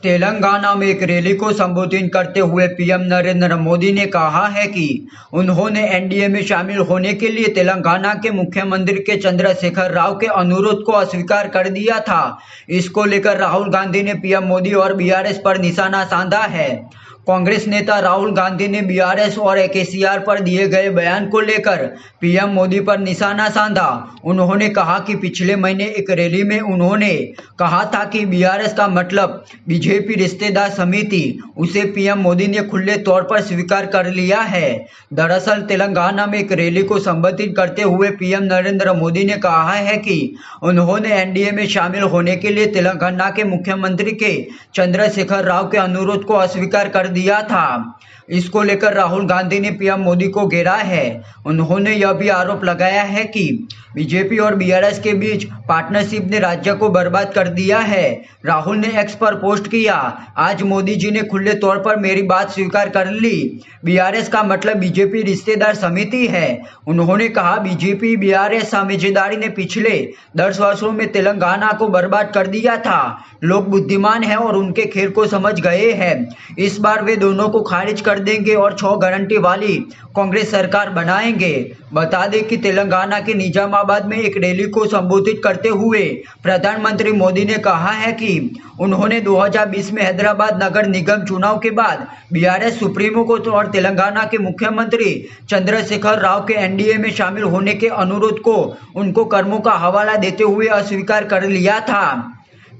तेलंगाना में एक रैली को संबोधित करते हुए पीएम नरेंद्र मोदी ने कहा है कि उन्होंने एनडीए में शामिल होने के लिए तेलंगाना के मुख्यमंत्री के चंद्रशेखर राव के अनुरोध को अस्वीकार कर दिया था। इसको लेकर राहुल गांधी ने पीएम मोदी और बीआरएस पर निशाना साधा है। कांग्रेस नेता राहुल गांधी ने बीआरएस और केसीआर पर दिए गए बयान को लेकर पीएम मोदी पर निशाना साधा। उन्होंने कहा कि पिछले महीने एक रैली में उन्होंने कहा था कि बीआरएस का मतलब बीजेपी रिश्तेदार समिति, उसे पीएम मोदी ने खुले तौर पर स्वीकार कर लिया है। दरअसल तेलंगाना में एक रैली को संबोधित करते हुए पीएम नरेंद्र मोदी ने कहा है कि उन्होंने एनडीए में शामिल होने के लिए तेलंगाना के मुख्यमंत्री के चंद्रशेखर राव के अनुरोध को अस्वीकार कर दिया था। इसको लेकर राहुल गांधी ने पीएम मोदी को घेरा है। उन्होंने यह भी आरोप लगाया है कि बीजेपी और बीआरएस के बीच पार्टनरशिप ने राज्य को बर्बाद कर दिया है। राहुल ने एक्स पर पोस्ट किया, आज मोदी जी ने खुले तौर पर मेरी बात स्वीकार कर ली। बीआरएस का मतलब बीजेपी रिश्तेदार समिति है। उन्होंने कहा बीजेपी बीआरएस साझेदारी ने पिछले 10 वर्षों में तेलंगाना को बर्बाद कर दिया था। लोग बुद्धिमान हैं और उनके खेल को समझ गए हैं। इस बार वे दोनों को खारिज कर देंगे और 6 गारंटी वाली कांग्रेस सरकार बनाएंगे। बता दें कि तेलंगाना के निजामाबाद में एक रैली को संबोधित करते हुए प्रधानमंत्री मोदी ने कहा है कि उन्होंने 2020 में हैदराबाद नगर निगम चुनाव के बाद बीआरएस सुप्रीमो को और तेलंगाना के मुख्यमंत्री चंद्रशेखर राव के एनडीए में शामिल होने के अनुरोध को उनको कर्मों का हवाला देते हुए अस्वीकार कर लिया था।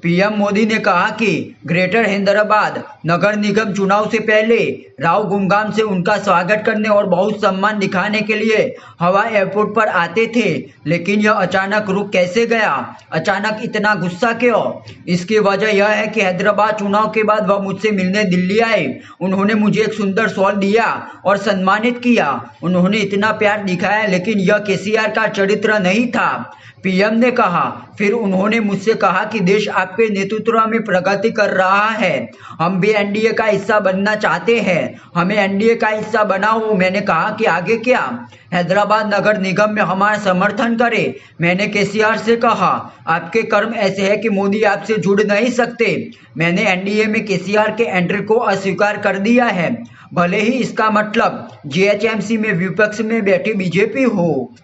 पीएम मोदी ने कहा कि ग्रेटर हैदराबाद नगर निगम चुनाव से पहले राव गुमगाम से उनका स्वागत करने और बहुत सम्मान दिखाने के लिए हवाई एयरपोर्ट पर आते थे, लेकिन यह अचानक रुक कैसे गया? अचानक इतना गुस्सा क्यों? इसकी वजह यह है कि हैदराबाद चुनाव के बाद वह मुझसे मिलने दिल्ली आए। उन्होंने मुझे एक सुंदर शॉल दिया और सम्मानित किया। उन्होंने इतना प्यार दिखाया, लेकिन यह केसीआर का चरित्र नहीं था, पीएम ने कहा। फिर उन्होंने मुझसे कहा कि देश आपके नेतृत्व में प्रगति कर रहा है, हम भी एनडीए का हिस्सा बनना चाहते हैं, हमें एनडीए का हिस्सा बनाओ। मैंने कहा कि आगे क्या? हैदराबाद नगर निगम में हमारा समर्थन करें। मैंने केसीआर से कहा आपके कर्म ऐसे हैं कि मोदी आपसे जुड़ नहीं सकते। मैंने एनडीए में केसीआर के एंट्री को अस्वीकार कर दिया है, भले ही इसका मतलब जीएचएमसी में विपक्ष में बैठी बीजेपी हो।